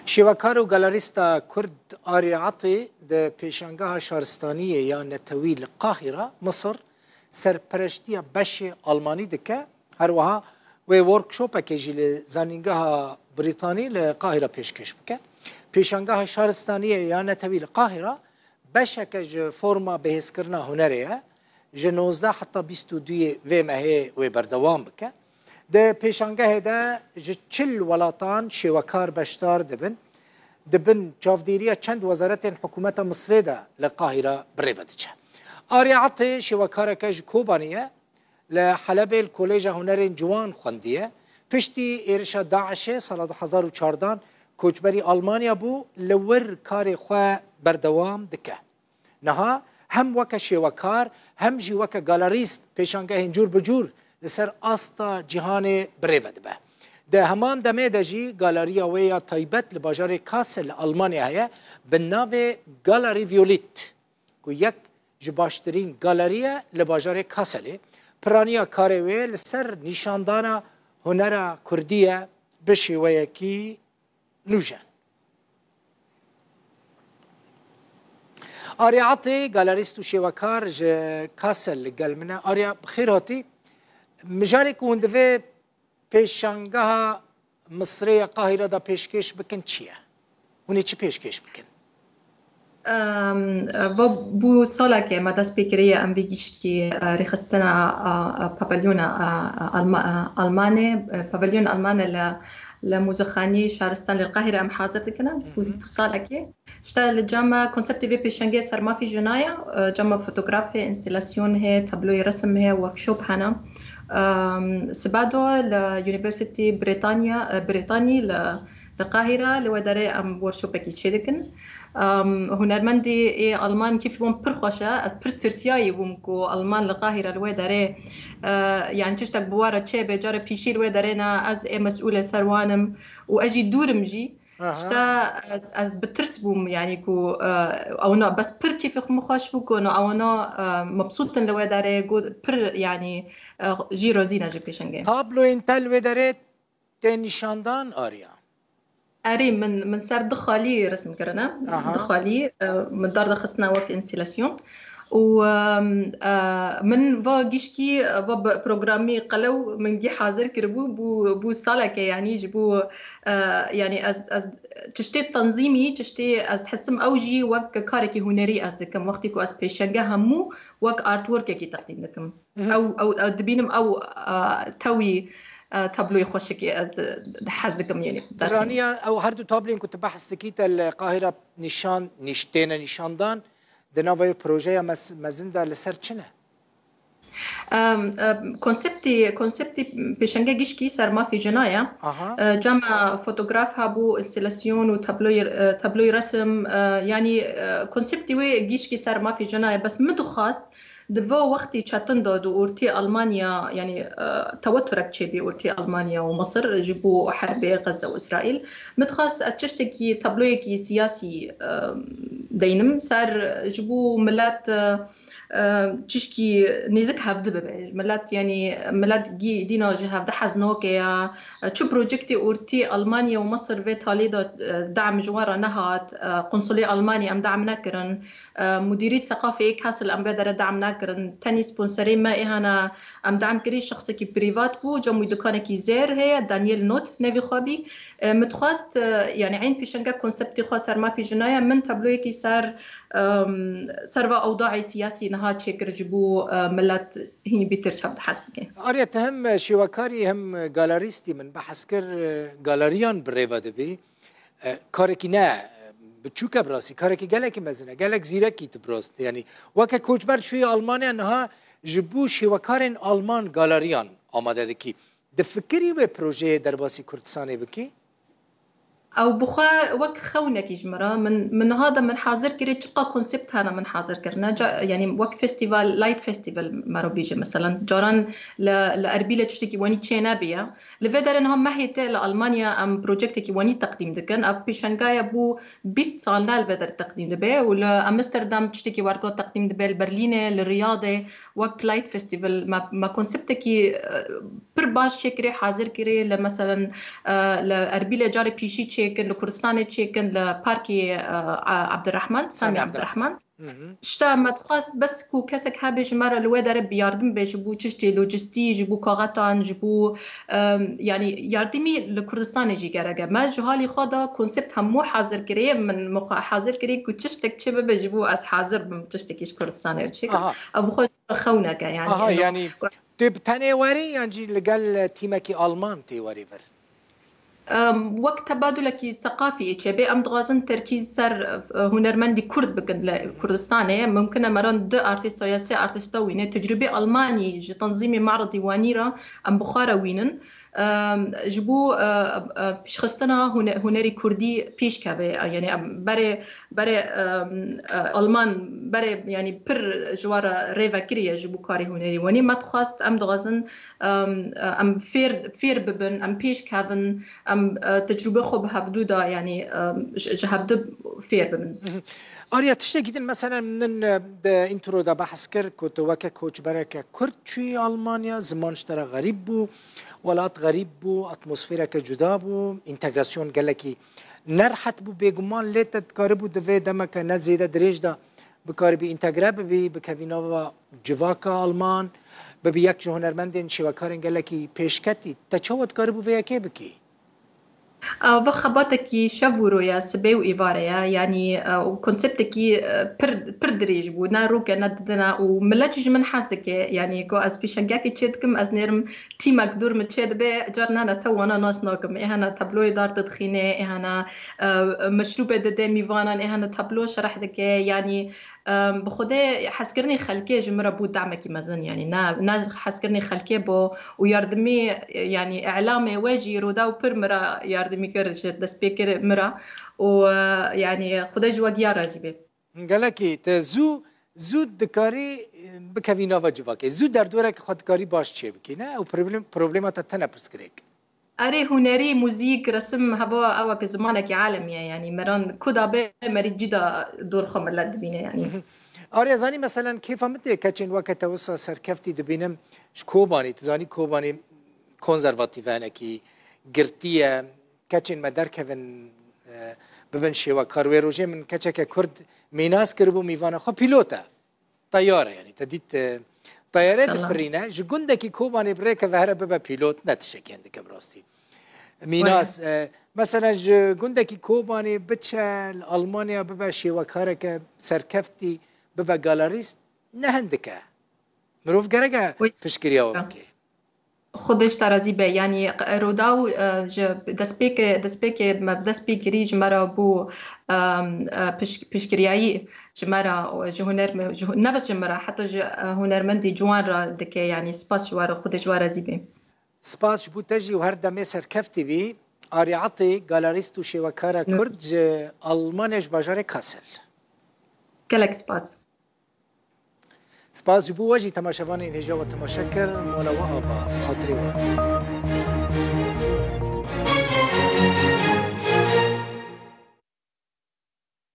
شیوکار و گالریستا کرد آریعاتی ده پیشنگاه شهرستانیه یا نتوی القاهره مصر سرپرشتی بش آلمانی دکه هر وها و ورکشوپ که جیل زنینگاه بریتانی لقاهره پیشکش بکه پیشنگاه شهرستانیه یا نتوی القاهره بشه که فرما بهز کرنا هنریه جنوزده حتی 22 و مهه و بردوام بکه ده پیشنگاه ده چل ولاتان شیوکار بشتار دبن جافدیریا چند وزارت حکومت مصر ده لقاهره بریبدچه آریعات شیوکار کج کوبانیه لحلب الکوليج هنرین جوان خوندیه پشتی ایرشا داعش سال 2014 کوچبری آلمانیا بو لور کار خو بردوام دکه نها هم وک شیوکار هم جی وک گالریست پیشنگاه جور بجور لسر آستا جهان بریود به ده همان دمه دجی گالریا ویا تایبت لباجار کاسل آلمانیا هیا به نام گالری ویولیت که یک جباشترین گالریا لباجار کاسله پرانیا کاروی لسر نشاندانا هنر کردیه بشی ویکی نوجن آریعاتی گالریست و شیوکار کاسل گلمنه آریا بخیراتی مجاری که هندوه پیشنگاه مصری قاهره دا پیشکش بکن چیه؟ هونی چی پیشکش بکن؟ و بو سالا که ما دست بکریه ام بگیش که ریخستنا پاویلیون آلمانه پاویلیون آلمانه لموزخانی شهرستان القاهره ام حاضر دکنه بو سالا که اشتغل الجامعة كونسبت في بيشنجي صار ما في جناية جامعة فوتوغرافي انستلاسيون هي تابلوي رسم هي وركشوب هنا سبادو ليونيفرسيتي بريطاني للقاهرة لوداري ام ورشوب كي تشيدكن هنرمندي اي المان كيف بوم برخوشه از برترسياي بوم كو المان القاهرة لوداري يعني تشتك بوارا تشي بجار بيشير ودارينا از اي مسؤولة سروانم واجي دورم جي شتا از بترس بوم يعني كو او نو بس بر كيف مخاش بو كو او نو مبسوط لو داري بر يعني جي روزينا جي بيشنجي تابلو انت لو داري تنشاندان آريا اري من سر دخالي رسم كرنا دخالي من دار دخسنا وقت انستلاسيون و من و جيشكي و بروجرامي قلو من جي حاضر كربو بو سالك يعني جبو يعني از تشتي تنظيمي تشتي از تحسم اوجي وك كاركي هنري از دكم وقتي كو از بيشنجا همو وك ارت ورك كي تقديم دكم او دبينم او توي تابلوي خوشكي از حزدكم يعني رانيا او هردو تابلين كنت بحث كيتا القاهره نشان نشتينا نشاندان دناوی پروژه مزنده لسر چنه؟ كونسبتي بيشنجا جيشكي صار ما في جناية جمع فوتوغراف هابو انستلاسيون وتابلوي رسم يعني كونسبتي وي جيشكي صار ما في جناية بس مدو خاص دفو وقتي تشاتندو دو اورتي المانيا يعني توترك تشي اورتي المانيا ومصر جيبو حرب غزه واسرائيل متخاص اتشتكي تابلويكي سياسي دينم صار جيبو ملات تشكي نيزك هفد ببه ملات يعني ملات جي دينا جهاف ده حزنوك يا شو بروجكتي اورتي المانيا ومصر في تاليدا دعم جوارا نهات قنصلية المانيا ام دعم نكرن مديرية ثقافة كاسل ام بدر دعم نكرن تاني سبونسرين ما اهانا ام دعم كري شخص كي بريفات بو جمو دكانه كي زير هي دانيال نوت نبي خابي متخاص يعني عين بيشنجا كونسبتي خاصر ما في جناية من تابلوي كي صار اوضاعي سياسي نهات شكر جبو ملات هني بيتر شبد حسب آريا تهم شيوكاري هم جالريستي من بحث كر جالريان بريفا دبي كاركي نا بتشوكا براسي كاركي جالك مزنا جالك زيركي تبراست يعني وكا كوچبر شوي ألمانيا انها جبو شيوكارين ألمان جالريان آماده دكي دفكري ببروجي درباسي كردستاني بكي او بخا وك خونك جمرة من هذا من حاضر كري تشقى كونسبت هذا من حاضر كرنا يعني وك فيستيفال لايت فيستيفال مارو بيجي مثلا جاران لأربيلة تشتكي واني تشينا بيا لفدر انهم ما هي تالا ألمانيا ام بروجكت كي واني تقديم دكن اف بيشنغايا بو 20 سالنا الفدر تقديم دبي ولا امستردام تشتكي واركو تقديم دبي البرلينة للرياضة وك لايت فيستيفال ما كونسبت كي پر باش چکری حاضر کری لمثلا لأربيل جاري بيشي چکن لكردستان چکن لپارکی عبد الرحمن سامي عبد الرحمن شتا ما تخواست بس كو كسك هابش مرة الوادر بياردم بيجبو تشتي لوجستي جبو كاغاتان جبو يعني ياردمي لكردستان جي جرجا ما جهالي خدا كونسبت هم مو حاضر كري من حاضر كري كو تشتك تشبه بيجبو از حاضر بمتشتكيش كردستان يرشيك ابو خوش خونك يعني يعني تب تاني وري يعني لقال تيمكي ألمان تي وري بر وقت تبادلك ثقافي اتشبه ام دغازن تركيز سر هنرمندي كرد بكن كردستاني ممكن مران د ارتيست يا سي ارتيست وين تجربه الماني جي تنظيمي معرض ديوانيرا ام بخارا وينن جبو بيشخصنا هنري كردي بيش كابي يعني بري ألمان بري يعني بر جوارا ريفا كريا جبو كاري هنري وني ما تخواست ام دغازن ام فير ببن ام بيش كافن ام تجربه خوب هفدودا يعني جهبد فير ببن آریا تشتی گیدن مثلا من به اینترو دا بحث کرد که تو وکه کوچ برای کرد چی آلمانیا زمانش ترا غریب بو ولات غریب بو اتمسفیره که جدا بو انتگراسیون گلکی نرحت بو بگمان لیتت کاری بو دوی دمک نزیده دریج دا بکاری بی انتگره بی بکوینا و جواکا آلمان بی یک جهنرمندین شوکارین گلکی پیشکتی تا چوت کاری بو ویاکی بکی وخباتكي شافورو يا سبيو إيفاريا يعني وكونسبتكي بر دريج بو ناروكا ندنا وملاجج من حاسدك يعني كو از بيشنجاكي تشدكم از نيرم تيمك دور متشد بي جارنا نتوانا ناس ناكم إهنا تابلوي دار تدخيني إهنا مشروبة دي ميفانا إهنا تابلو شرح دك يعني بخدا حسكرني خلكي جمرة بو دعمكي مزن يعني نا حسكرني خلكي بو ويردمي يعني إعلامي واجي رودا وبر مرة يردمي كرش دسبيكر مرة ويعني خدا جوا جيارة زيبه قالكي تزو زود دكاري بكوينا وجواكي زو در دورك خودكاري باش چه بكي نه او پروبلمات تنه برسكريك أري هنري موزيك رسم هوا أوك زمانك عالمية يعني مران كدا به مريد جدا دور خملات دبينه يعني آریا زانی مثلا كيف متى كاتشين وقت وصل سركفتي دبينم كوباني تزاني كوباني كونزرفاتيفانه كي قرتيه كاتشين ما دركفن ببن شيوا كارويروجي من كاتشك كرد ميناس كربو ميفانا خو بيلوتا طياره يعني تديت طيارات فرينه جوندكي كوباني بريكا وهرب ببا بيلوت نتشك عندك براستي ميناس مثلا جوندكي كوباني بتشال المانيا ببا شيوا كارك سركفتي ببا جالاريست نهندك مروف جرجا فشكريا اوكي خودش ترازی به یعنی روداو دسپیک ریج مرا بو پشکریایی جمرا جهنر نبس جمرا حتی هنرمندی جوان را دکه یعنی سپاس جوار خودش وارزی به سپاس بو تجی و هر دم سرکفتی بی آریعطی گالریستو شوکارا کرد آلمانش باجار کاسل کلک سپاس سپاس بو وجه تماشاوان این هجا و تماشاکر مولا و آبا خاطری و